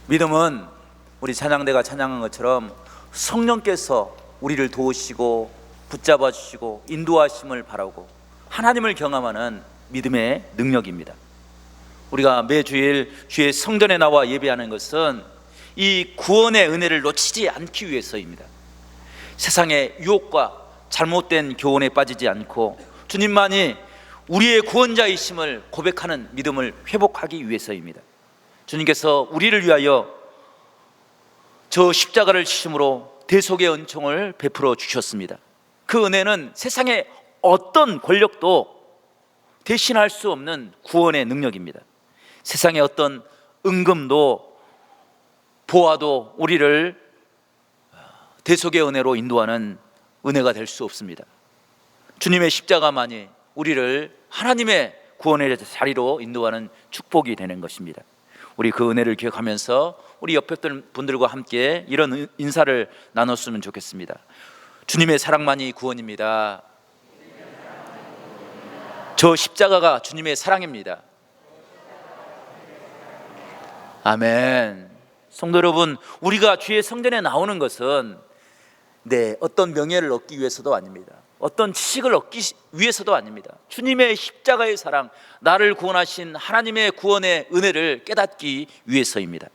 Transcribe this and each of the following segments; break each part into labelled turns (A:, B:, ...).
A: 믿음은 우리 찬양대가 찬양한 것처럼 성령께서 우리를 도우시고 붙잡아 주시고 인도하심을 바라고 하나님을 경험하는 믿음의 능력입니다. 우리가 매주일 주의 성전에 나와 예배하는 것은 이 구원의 은혜를 놓치지 않기 위해서입니다. 세상의 유혹과 잘못된 교훈에 빠지지 않고 주님만이 우리의 구원자이심을 고백하는 믿음을 회복하기 위해서입니다. 주님께서 우리를 위하여 저 십자가를 지심으로 대속의 은총을 베풀어 주셨습니다. 그 은혜는 세상의 어떤 권력도 대신할 수 없는 구원의 능력입니다. 세상의 어떤 은금도 보아도 우리를 대속의 은혜로 인도하는 은혜가 될 수 없습니다. 주님의 십자가만이 우리를 하나님의 구원의 자리로 인도하는 축복이 되는 것입니다. 우리 그 은혜를 기억하면서 우리 옆에 분들과 함께 이런 인사를 나눴으면 좋겠습니다. 주님의 사랑만이 구원입니다. 저 십자가가 주님의 사랑입니다. 아멘. 성도 여러분, 우리가 주의 성전에 나오는 것은 어떤 명예를 얻기 위해서도 아닙니다. 어떤 지식을 얻기 위해서도 아닙니다. 주님의 십자가의 사랑, 나를 구원하신 하나님의 구원의 은혜를 깨닫기 위해서입니다.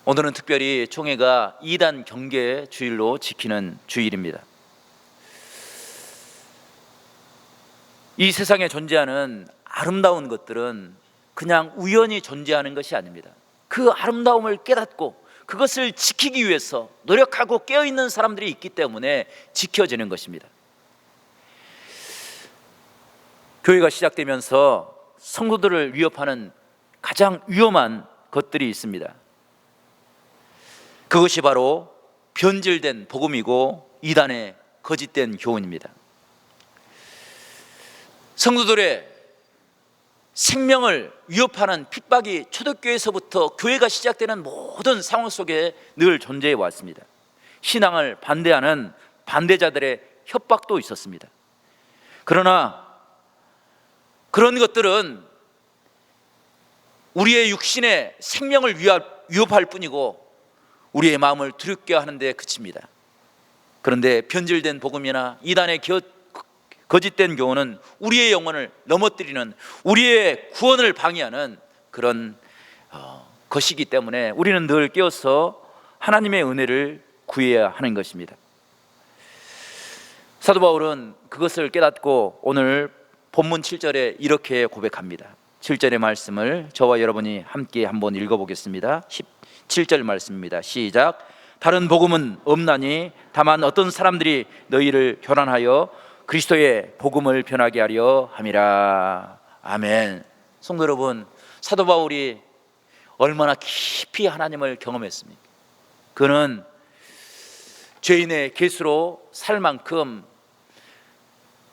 A: 오늘은 특별히 총회가 2단 경계 주일로 지키는 주일입니다. 이 세상에 존재하는 아름다운 것들은 그냥 우연히 존재하는 것이 아닙니다. 그 아름다움을 깨닫고 그것을 지키기 위해서 노력하고 깨어있는 사람들이 있기 때문에 지켜지는 것입니다. 교회가 시작되면서 성도들을 위협하는 가장 위험한 것들이 있습니다. 그것이 바로 변질된 복음이고 이단의 거짓된 교훈입니다. 성도들의 생명을 위협하는 핍박이 초대교회에서부터 교회가 시작되는 모든 상황 속에 늘 존재해 왔습니다. 신앙을 반대하는 반대자들의 협박도 있었습니다. 그러나 그런 것들은 우리의 육신의 생명을 위협할 뿐이고 우리의 마음을 두렵게 하는 데 그칩니다. 그런데 변질된 복음이나 이단의 거짓된 교훈은 우리의 영혼을 넘어뜨리는, 우리의 구원을 방해하는 그런 것이기 때문에 우리는 늘 깨어서 하나님의 은혜를 구해야 하는 것입니다. 사도 바울은 그것을 깨닫고 오늘 본문 7절에 이렇게 고백합니다. 7절의 말씀을 저와 여러분이 함께 한번 읽어보겠습니다. 17절 말씀입니다. 시작. 다른 복음은 없나니 다만 어떤 사람들이 너희를 교란하여 그리스도의 복음을 변하게 하려 함이라. 아멘. 성도 여러분, 사도 바울이 얼마나 깊이 하나님을 경험했습니까? 그는 죄인의 계수로 살 만큼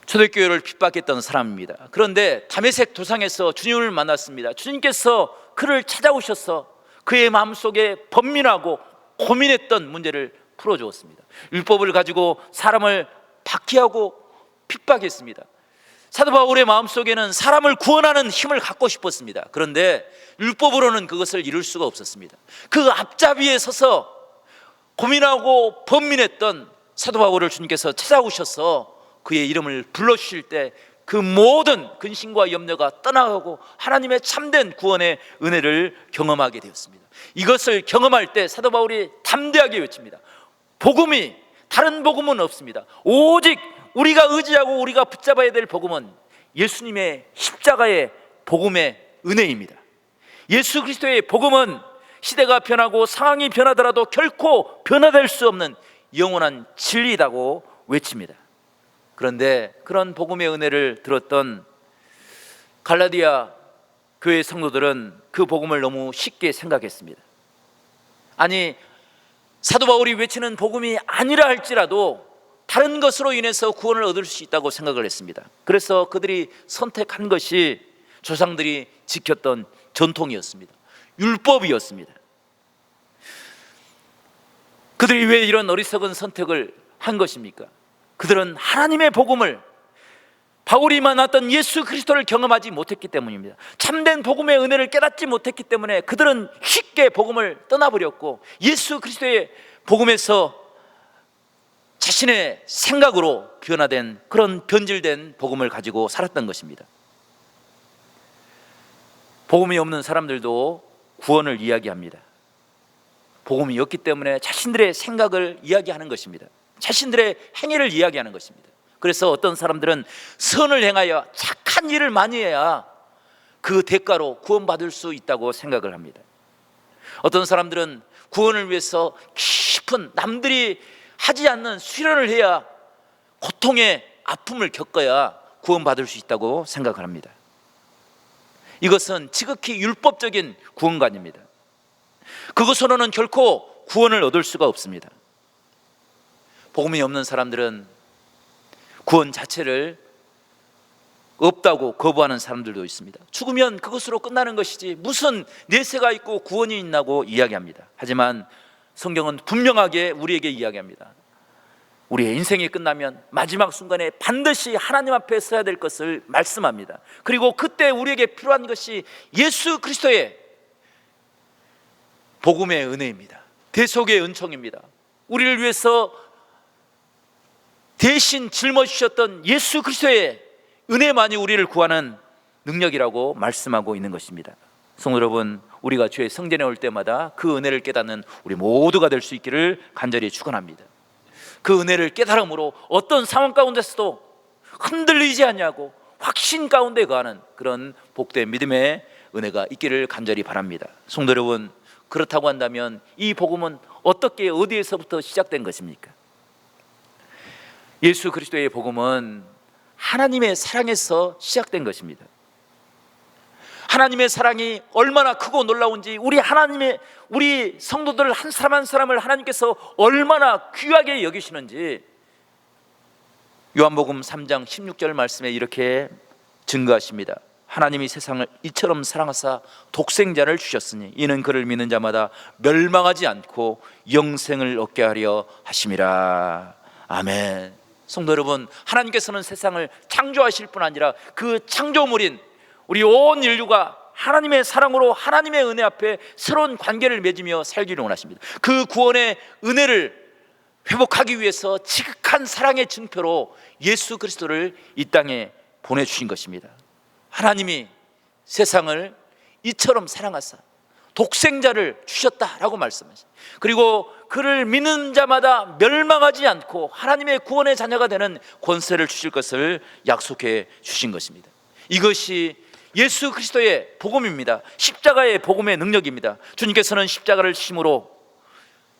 A: 초대교회를 핍박했던 사람입니다. 그런데 다메섹 도상에서 주님을 만났습니다. 주님께서 그를 찾아오셔서 그의 마음속에 번민하고 고민했던 문제를 풀어주었습니다. 율법을 가지고 사람을 박해하고 핍박했습니다. 사도 바울의 마음속에는 사람을 구원하는 힘을 갖고 싶었습니다. 그런데 율법으로는 그것을 이룰 수가 없었습니다. 그 앞잡이에 서서 고민하고 번민했던 사도 바울을 주님께서 찾아오셔서 그의 이름을 불러주실 때 그 모든 근심과 염려가 떠나가고 하나님의 참된 구원의 은혜를 경험하게 되었습니다. 이것을 경험할 때 사도 바울이 담대하게 외칩니다. 복음이, 다른 복음은 없습니다. 오직 우리가 의지하고 우리가 붙잡아야 될 복음은 예수님의 십자가의 복음의 은혜입니다. 예수 그리스도의 복음은 시대가 변하고 상황이 변하더라도 결코 변화될 수 없는 영원한 진리이라고 외칩니다. 그런데 그런 복음의 은혜를 들었던 갈라디아 교회 성도들은 그 복음을 너무 쉽게 생각했습니다. 아니, 사도 바울이 외치는 복음이 아니라 할지라도 다른 것으로 인해서 구원을 얻을 수 있다고 생각을 했습니다. 그래서 그들이 선택한 것이 조상들이 지켰던 전통이었습니다. 율법이었습니다. 그들이 왜 이런 어리석은 선택을 한 것입니까? 그들은 하나님의 복음을 바울이 만났던 예수 그리스도를 경험하지 못했기 때문입니다. 참된 복음의 은혜를 깨닫지 못했기 때문에 그들은 쉽게 복음을 떠나버렸고 예수 그리스도의 복음에서 자신의 생각으로 변화된 그런 변질된 복음을 가지고 살았던 것입니다. 복음이 없는 사람들도 구원을 이야기합니다. 복음이 없기 때문에 자신들의 생각을 이야기하는 것입니다. 자신들의 행위를 이야기하는 것입니다. 그래서 어떤 사람들은 선을 행하여 착한 일을 많이 해야 그 대가로 구원받을 수 있다고 생각을 합니다. 어떤 사람들은 구원을 위해서 깊은 남들이 하지 않는 수련을 해야 고통의 아픔을 겪어야 구원받을 수 있다고 생각을 합니다. 이것은 지극히 율법적인 구원관입니다. 그것으로는 결코 구원을 얻을 수가 없습니다. 복음이 없는 사람들은 구원 자체를 없다고 거부하는 사람들도 있습니다. 죽으면 그것으로 끝나는 것이지 무슨 내세가 있고 구원이 있나고 이야기합니다. 하지만 성경은 분명하게 우리에게 이야기합니다. 우리의 인생이 끝나면 마지막 순간에 반드시 하나님 앞에 서야 될 것을 말씀합니다. 그리고 그때 우리에게 필요한 것이 예수 그리스도의 복음의 은혜입니다. 대속의 은총입니다. 우리를 위해서 대신 짊어지셨던 예수 그리스도의 은혜만이 우리를 구하는 능력이라고 말씀하고 있는 것입니다. 성도 여러분, 우리가 주의 성전에 올 때마다 그 은혜를 깨닫는 우리 모두가 될 수 있기를 간절히 축원합니다. 그 은혜를 깨달음으로 어떤 상황 가운데서도 흔들리지 않냐고 확신 가운데 거하는 그런 복된 믿음의 은혜가 있기를 간절히 바랍니다. 성도 여러분, 그렇다고 한다면 이 복음은 어떻게 어디에서부터 시작된 것입니까? 예수 그리스도의 복음은 하나님의 사랑에서 시작된 것입니다. 하나님의 사랑이 얼마나 크고 놀라운지, 우리 성도들 한 사람 한 사람을 하나님께서 얼마나 귀하게 여기시는지 요한복음 3장 16절 말씀에 이렇게 증거하십니다. 하나님이 세상을 이처럼 사랑하사 독생자를 주셨으니 이는 그를 믿는 자마다 멸망하지 않고 영생을 얻게 하려 하심이라. 아멘. 성도 여러분, 하나님께서는 세상을 창조하실 뿐 아니라 그 창조물인 우리 온 인류가 하나님의 사랑으로 하나님의 은혜 앞에 새로운 관계를 맺으며 살기를 원하십니다. 그 구원의 은혜를 회복하기 위해서 지극한 사랑의 증표로 예수 그리스도를 이 땅에 보내주신 것입니다. 하나님이 세상을 이처럼 사랑하사 독생자를 주셨다라고 말씀하십니다. 그리고 그를 믿는 자마다 멸망하지 않고 하나님의 구원의 자녀가 되는 권세를 주실 것을 약속해 주신 것입니다. 이것이 예수 그리스도의 복음입니다. 십자가의 복음의 능력입니다. 주님께서는 십자가를 심으로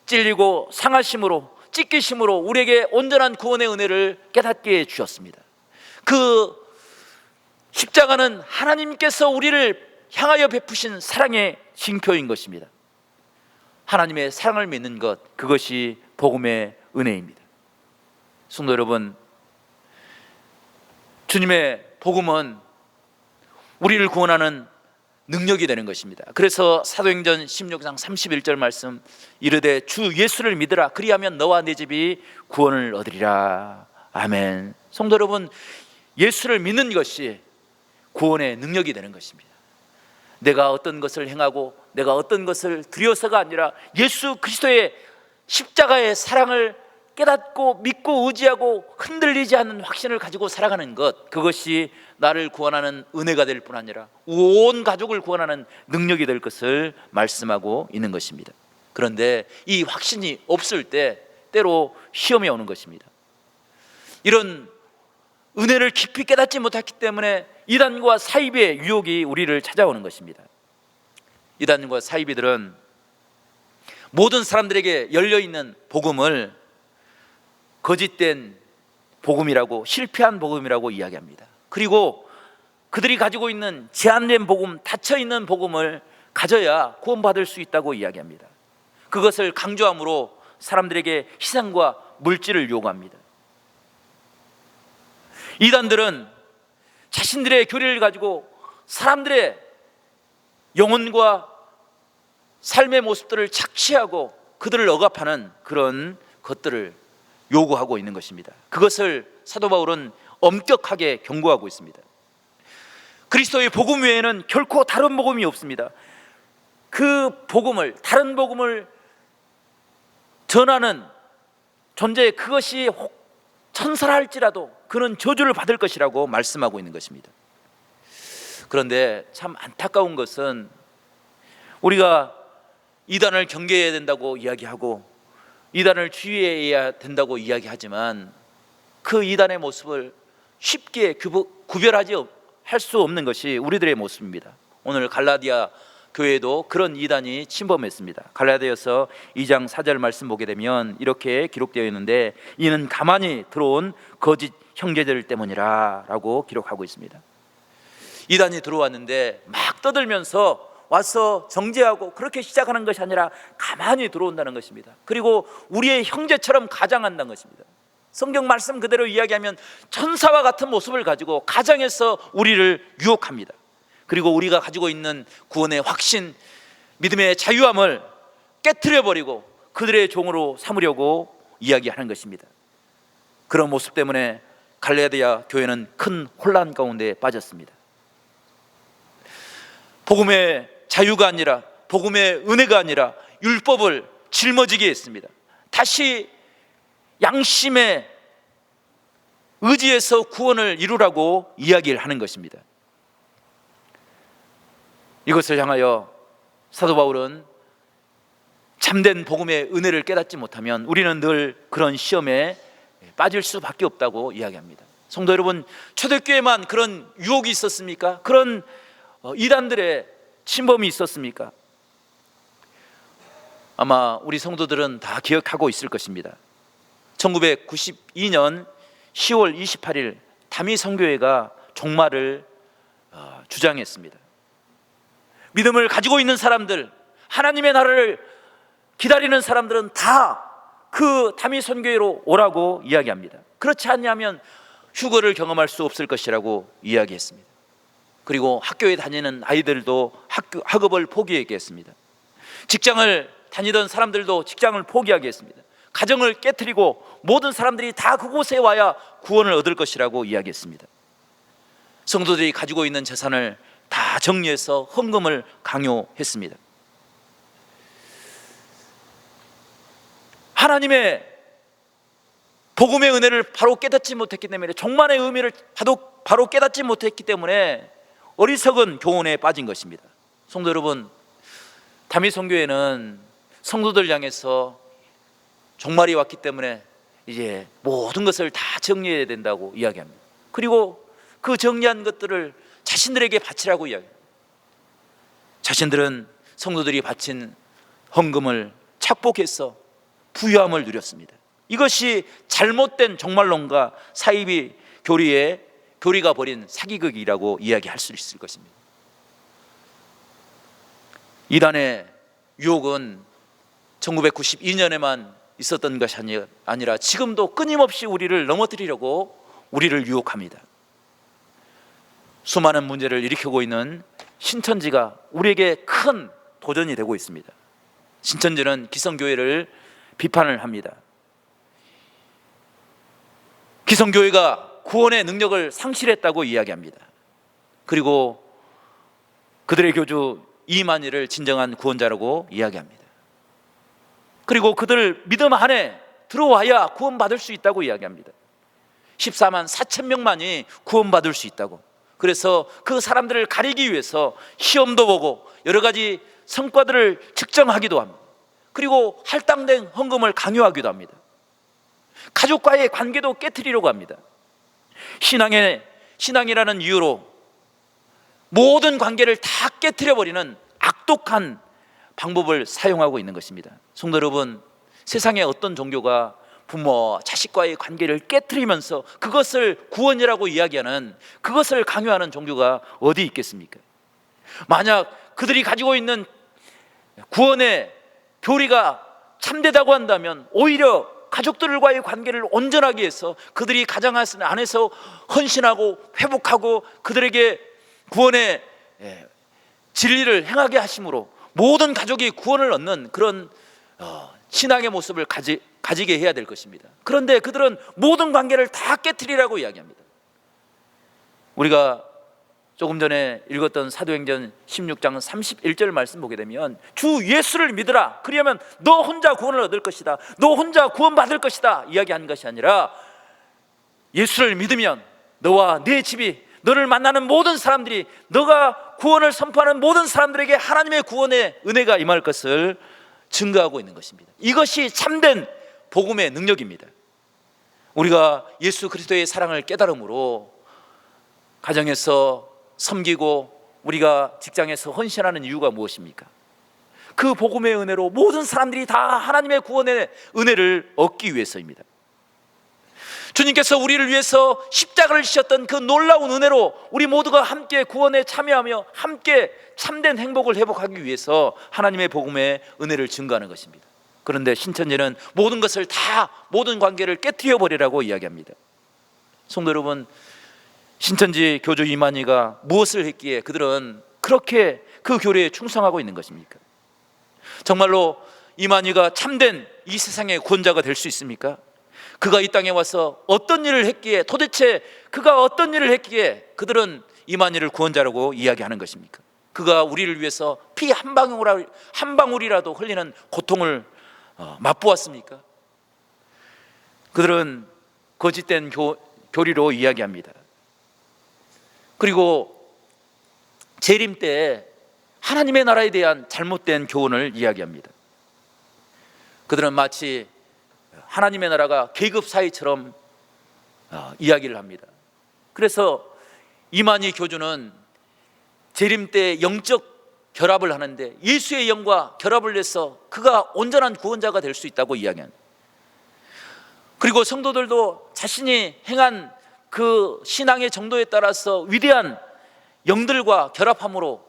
A: 찔리고 상하심으로 찢기심으로 우리에게 온전한 구원의 은혜를 깨닫게 주셨습니다. 그 십자가는 하나님께서 우리를 향하여 베푸신 사랑의 징표인 것입니다. 하나님의 사랑을 믿는 것, 그것이 복음의 은혜입니다. 성도 여러분, 주님의 복음은 우리를 구원하는 능력이 되는 것입니다. 그래서 사도행전 16장 31절 말씀, 이르되 주 예수를 믿으라 그리하면 너와 네 집이 구원을 얻으리라. 아멘. 성도 여러분, 예수를 믿는 것이 구원의 능력이 되는 것입니다. 내가 어떤 것을 행하고 내가 어떤 것을 드려서가 아니라 예수 그리스도의 십자가의 사랑을 깨닫고 믿고 의지하고 흔들리지 않는 확신을 가지고 살아가는 것, 그것이 나를 구원하는 은혜가 될 뿐 아니라 온 가족을 구원하는 능력이 될 것을 말씀하고 있는 것입니다. 그런데 이 확신이 없을 때 때로 시험이 오는 것입니다. 이런 은혜를 깊이 깨닫지 못했기 때문에 이단과 사이비의 유혹이 우리를 찾아오는 것입니다. 이단과 사이비들은 모든 사람들에게 열려있는 복음을 거짓된 복음이라고, 실패한 복음이라고 이야기합니다. 그리고 그들이 가지고 있는 제한된 복음, 닫혀있는 복음을 가져야 구원받을 수 있다고 이야기합니다. 그것을 강조함으로 사람들에게 희생과 물질을 요구합니다. 이단들은 자신들의 교리를 가지고 사람들의 영혼과 삶의 모습들을 착취하고 그들을 억압하는 그런 것들을 요구하고 있는 것입니다. 그것을 사도 바울은 엄격하게 경고하고 있습니다. 그리스도의 복음 외에는 결코 다른 복음이 없습니다. 그 복음을, 다른 복음을 전하는 존재, 그것이 천사라 할지라도 그는 저주를 받을 것이라고 말씀하고 있는 것입니다. 그런데 참 안타까운 것은 우리가 이단을 경계해야 된다고 이야기하고 이단을 주의해야 된다고 이야기하지만 그 이단의 모습을 쉽게 구별하지 할 수 없는 것이 우리들의 모습입니다. 오늘 갈라디아 교회도 그런 이단이 침범했습니다. 갈라디아서 2장 4절 말씀 보게 되면 이렇게 기록되어 있는데, 이는 가만히 들어온 거짓 형제들 때문이라 라고 기록하고 있습니다. 이단이 들어왔는데 막 떠들면서 와서 정죄하고 그렇게 시작하는 것이 아니라 가만히 들어온다는 것입니다. 그리고 우리의 형제처럼 가장한다는 것입니다. 성경 말씀 그대로 이야기하면 천사와 같은 모습을 가지고 가장해서 우리를 유혹합니다. 그리고 우리가 가지고 있는 구원의 확신, 믿음의 자유함을 깨트려버리고 그들의 종으로 삼으려고 이야기하는 것입니다. 그런 모습 때문에 갈라디아 교회는 큰 혼란 가운데 빠졌습니다. 복음의 자유가 아니라, 복음의 은혜가 아니라 율법을 짊어지게 했습니다. 다시 양심의 의지에서 구원을 이루라고 이야기를 하는 것입니다. 이것을 향하여 사도 바울은 참된 복음의 은혜를 깨닫지 못하면 우리는 늘 그런 시험에 빠질 수밖에 없다고 이야기합니다. 성도 여러분, 초대교회만 그런 유혹이 있었습니까? 그런 이단들의 침범이 있었습니까? 아마 우리 성도들은 다 기억하고 있을 것입니다. 1992년 10월 28일 다미 선교회가 종말을 주장했습니다. 믿음을 가지고 있는 사람들, 하나님의 나라를 기다리는 사람들은 다 그 다미 선교회로 오라고 이야기합니다. 그렇지 않냐면 휴거를 경험할 수 없을 것이라고 이야기했습니다. 그리고 학교에 다니는 아이들도 학업을 포기하게 했습니다. 직장을 다니던 사람들도 직장을 포기하게 했습니다. 가정을 깨트리고 모든 사람들이 다 그곳에 와야 구원을 얻을 것이라고 이야기했습니다. 성도들이 가지고 있는 재산을 다 정리해서 헌금을 강요했습니다. 하나님의 복음의 은혜를 바로 깨닫지 못했기 때문에, 종말의 의미를 바로 깨닫지 못했기 때문에 어리석은 교훈에 빠진 것입니다. 성도 여러분, 다미 선교회는 성도들 향해서 종말이 왔기 때문에 이제 모든 것을 다 정리해야 된다고 이야기합니다. 그리고 그 정리한 것들을 자신들에게 바치라고 이야기합니다. 자신들은 성도들이 바친 헌금을 착복해서 부유함을 누렸습니다. 이것이 잘못된 종말론과 사이비 교리가 벌인 사기극이라고 이야기할 수 있을 것입니다. 이단의 유혹은 1992년에만 있었던 것이 아니라 지금도 끊임없이 우리를 넘어뜨리려고 우리를 유혹합니다. 수많은 문제를 일으키고 있는 신천지가 우리에게 큰 도전이 되고 있습니다. 신천지는 기성교회를 비판을 합니다. 기성교회가 구원의 능력을 상실했다고 이야기합니다. 그리고 그들의 교주 이만희를 진정한 구원자라고 이야기합니다. 그리고 그들 믿음 안에 들어와야 구원받을 수 있다고 이야기합니다. 14만 4천 명만이 구원받을 수 있다고. 그래서 그 사람들을 가리기 위해서 시험도 보고 여러 가지 성과들을 측정하기도 합니다. 그리고 할당된 헌금을 강요하기도 합니다. 가족과의 관계도 깨트리려고 합니다. 신앙이라는 이유로 모든 관계를 다 깨트려버리는 악독한 방법을 사용하고 있는 것입니다. 성도 여러분, 세상의 어떤 종교가 부모와 자식과의 관계를 깨트리면서 그것을 구원이라고 이야기하는, 그것을 강요하는 종교가 어디 있겠습니까? 만약 그들이 가지고 있는 구원의 교리가 참되다고 한다면 오히려 가족들과의 관계를 온전하게 해서 그들이 가정 안에서 헌신하고 회복하고 그들에게 구원의 진리를 행하게 하심으로 모든 가족이 구원을 얻는 그런 신앙의 모습을 가지게 해야 될 것입니다. 그런데 그들은 모든 관계를 다 깨트리라고 이야기합니다. 우리가 조금 전에 읽었던 사도행전 16장 31절 말씀 보게 되면 주 예수를 믿으라, 그리하면 너 혼자 구원을 얻을 것이다, 너 혼자 구원받을 것이다 이야기한 것이 아니라 예수를 믿으면 너와 네 집이, 너를 만나는 모든 사람들이, 너가 구원을 선포하는 모든 사람들에게 하나님의 구원의 은혜가 임할 것을 증거하고 있는 것입니다. 이것이 참된 복음의 능력입니다. 우리가 예수 그리스도의 사랑을 깨달음으로 가정에서 섬기고 우리가 직장에서 헌신하는 이유가 무엇입니까? 그 복음의 은혜로 모든 사람들이 다 하나님의 구원의 은혜를 얻기 위해서입니다. 주님께서 우리를 위해서 십자가를 지셨던 그 놀라운 은혜로 우리 모두가 함께 구원에 참여하며 함께 참된 행복을 회복하기 위해서 하나님의 복음의 은혜를 증거하는 것입니다. 그런데 신천지는 모든 것을 다, 모든 관계를 깨트려 버리라고 이야기합니다. 성도 여러분, 신천지 교주 이만희가 무엇을 했기에 그들은 그렇게 그 교리에 충성하고 있는 것입니까? 정말로 이만희가 참된 이 세상의 구원자가 될 수 있습니까? 그가 이 땅에 와서 어떤 일을 했기에, 도대체 그가 어떤 일을 했기에 그들은 이만희를 구원자라고 이야기하는 것입니까? 그가 우리를 위해서 피 한 방울이라도 흘리는 고통을 맛보았습니까? 그들은 거짓된 교리로 이야기합니다. 그리고 재림 때 하나님의 나라에 대한 잘못된 교훈을 이야기합니다. 그들은 마치 하나님의 나라가 계급 사회처럼 이야기를 합니다. 그래서 이만희 교주는 재림 때 영적 결합을 하는데 예수의 영과 결합을 해서 그가 온전한 구원자가 될 수 있다고 이야기합니다. 그리고 성도들도 자신이 행한 그 신앙의 정도에 따라서 위대한 영들과 결합함으로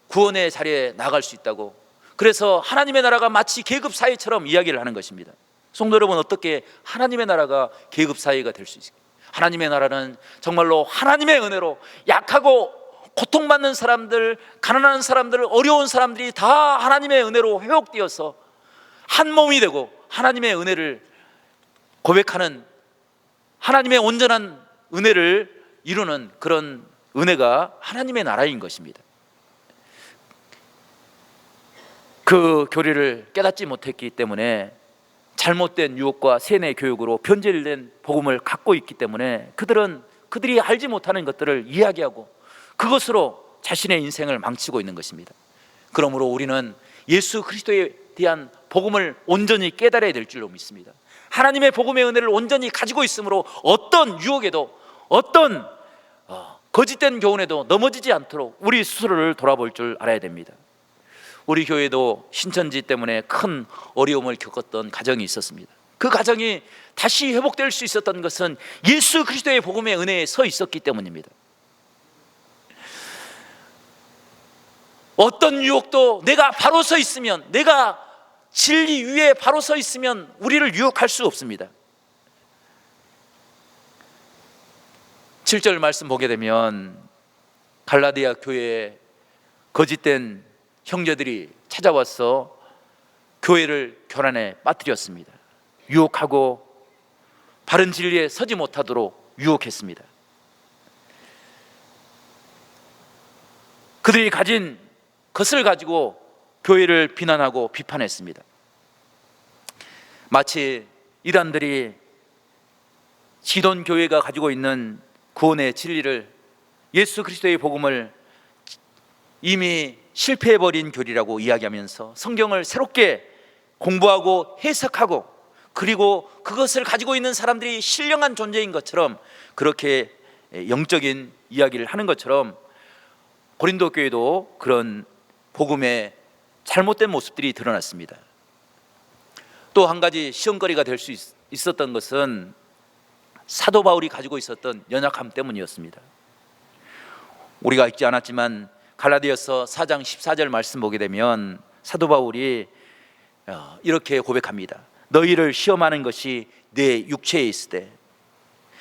A: 구원의 자리에 나갈 수 있다고, 그래서 하나님의 나라가 마치 계급 사회처럼 이야기를 하는 것입니다. 성도 여러분, 어떻게 하나님의 나라가 계급 사회가 될 수 있을까요? 하나님의 나라는 정말로 하나님의 은혜로 약하고 고통받는 사람들, 가난한 사람들, 어려운 사람들이 다 하나님의 은혜로 회복되어서 한 몸이 되고 하나님의 은혜를 고백하는, 하나님의 온전한 은혜를 이루는 그런 은혜가 하나님의 나라인 것입니다. 그 교리를 깨닫지 못했기 때문에 잘못된 유혹과 세뇌 교육으로 변질된 복음을 갖고 있기 때문에 그들이 알지 못하는 것들을 이야기하고 그것으로 자신의 인생을 망치고 있는 것입니다. 그러므로 우리는 예수 그리스도에 대한 복음을 온전히 깨달아야 될 줄로 믿습니다. 하나님의 복음의 은혜를 온전히 가지고 있으므로 어떤 유혹에도, 어떤 거짓된 교훈에도 넘어지지 않도록 우리 스스로를 돌아볼 줄 알아야 됩니다. 우리 교회도 신천지 때문에 큰 어려움을 겪었던 가정이 있었습니다. 그 가정이 다시 회복될 수 있었던 것은 예수 그리스도의 복음의 은혜에 서 있었기 때문입니다. 어떤 유혹도 내가 바로 서 있으면, 내가 진리 위에 바로 서 있으면 우리를 유혹할 수 없습니다. 7절 말씀 보게 되면 갈라디아 교회에 거짓된 형제들이 찾아와서 교회를 교란에 빠뜨렸습니다. 유혹하고 바른 진리에 서지 못하도록 유혹했습니다. 그들이 가진 것을 가지고 교회를 비난하고 비판했습니다. 마치 이단들이 지돈 교회가 가지고 있는 구원의 진리를, 예수 그리스도의 복음을 이미 실패해버린 교리라고 이야기하면서 성경을 새롭게 공부하고 해석하고, 그리고 그것을 가지고 있는 사람들이 신령한 존재인 것처럼 그렇게 영적인 이야기를 하는 것처럼 고린도 교회도 그런 복음의 잘못된 모습들이 드러났습니다. 또 한 가지 시험거리가 될 수 있었던 것은 사도 바울이 가지고 있었던 연약함 때문이었습니다. 우리가 읽지 않았지만 갈라디아서 4장 14절 말씀 보게 되면 사도 바울이 이렇게 고백합니다. 너희를 시험하는 것이 내 육체에 있으되,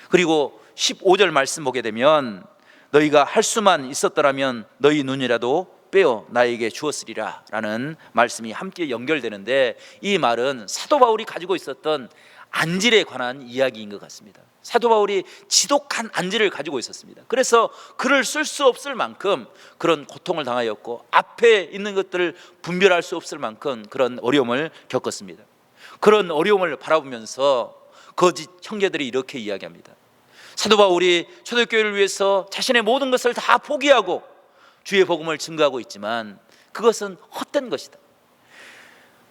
A: 그리고 15절 말씀 보게 되면 너희가 할 수만 있었더라면 너희 눈이라도 빼어 나에게 주었으리라 라는 말씀이 함께 연결되는데, 이 말은 사도 바울이 가지고 있었던 안질에 관한 이야기인 것 같습니다. 사도 바울이 지독한 안지를 가지고 있었습니다. 그래서 글을 쓸 수 없을 만큼 그런 고통을 당하였고, 앞에 있는 것들을 분별할 수 없을 만큼 그런 어려움을 겪었습니다. 그런 어려움을 바라보면서 거짓 형제들이 이렇게 이야기합니다. 사도 바울이 초대교회를 위해서 자신의 모든 것을 다 포기하고 주의 복음을 증거하고 있지만 그것은 헛된 것이다.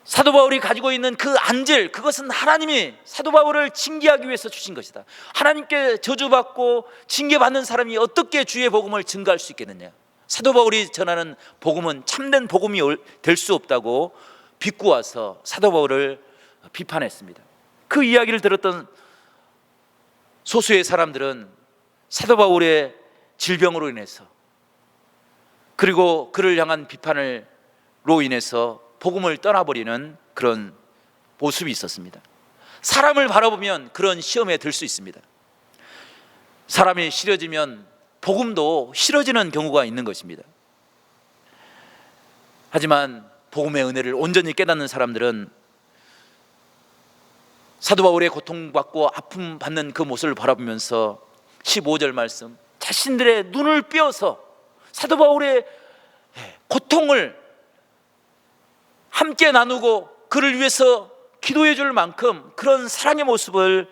A: 사도 바울이 가지고 있는 그 안질, 그것은 하나님이 사도 바울을 징계하기 위해서 주신 것이다. 하나님께 저주받고 징계받는 사람이 어떻게 주의 복음을 증거할 수 있겠느냐. 사도 바울이 전하는 복음은 참된 복음이 될 수 없다고 비꼬아서 사도 바울을 비판했습니다. 그 이야기를 들었던 소수의 사람들은 사도 바울의 질병으로 인해서, 그리고 그를 향한 비판으로 인해서 복음을 떠나버리는 그런 모습이 있었습니다. 사람을 바라보면 그런 시험에 들 수 있습니다. 사람이 싫어지면 복음도 싫어지는 경우가 있는 것입니다. 하지만 복음의 은혜를 온전히 깨닫는 사람들은 사도 바울의 고통받고 아픔 받는 그 모습을 바라보면서 15절 말씀, 자신들의 눈을 띄어서 사도 바울의 고통을 함께 나누고 그를 위해서 기도해 줄 만큼 그런 사랑의 모습을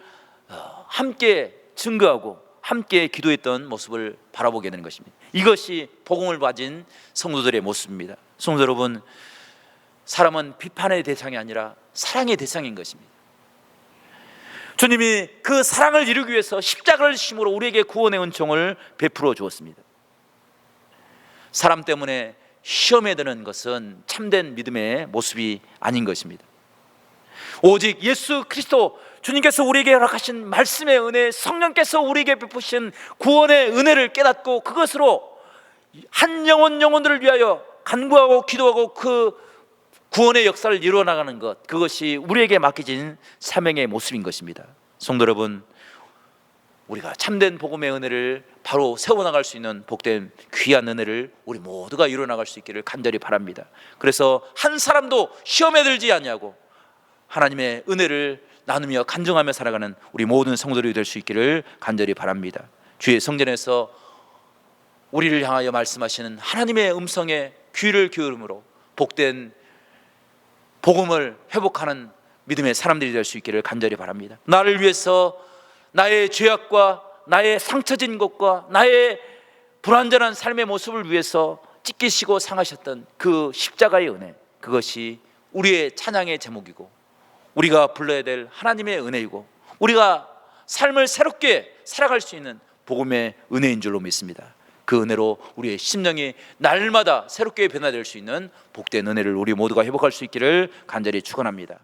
A: 함께 증거하고 함께 기도했던 모습을 바라보게 되는 것입니다. 이것이 복음을 가진 성도들의 모습입니다. 성도 여러분, 사람은 비판의 대상이 아니라 사랑의 대상인 것입니다. 주님이 그 사랑을 이루기 위해서 십자가를 심으로 우리에게 구원의 은총을 베풀어 주었습니다. 사람 때문에 시험에 드는 것은 참된 믿음의 모습이 아닌 것입니다. 오직 예수 그리스도 주님께서 우리에게 허락하신 말씀의 은혜, 성령께서 우리에게 베푸신 구원의 은혜를 깨닫고 그것으로 한 영혼들을 위하여 간구하고 기도하고 그 구원의 역사를 이루어나가는 것, 그것이 우리에게 맡겨진 사명의 모습인 것입니다. 성도 여러분, 우리가 참된 복음의 은혜를 바로 세워나갈 수 있는 복된 귀한 은혜를 우리 모두가 이루어나갈 수 있기를 간절히 바랍니다. 그래서 한 사람도 시험에 들지 아니하고 하나님의 은혜를 나누며 간증하며 살아가는 우리 모든 성도들이 될 수 있기를 간절히 바랍니다. 주의 성전에서 우리를 향하여 말씀하시는 하나님의 음성에 귀를 기울임으로 복된 복음을 회복하는 믿음의 사람들이 될 수 있기를 간절히 바랍니다. 나를 위해서 나의 죄악과 나의 상처진 것과 나의 불완전한 삶의 모습을 위해서 찢기시고 상하셨던 그 십자가의 은혜, 그것이 우리의 찬양의 제목이고 우리가 불러야 될 하나님의 은혜이고 우리가 삶을 새롭게 살아갈 수 있는 복음의 은혜인 줄로 믿습니다. 그 은혜로 우리의 심령이 날마다 새롭게 변화될 수 있는 복된 은혜를 우리 모두가 회복할 수 있기를 간절히 축원합니다.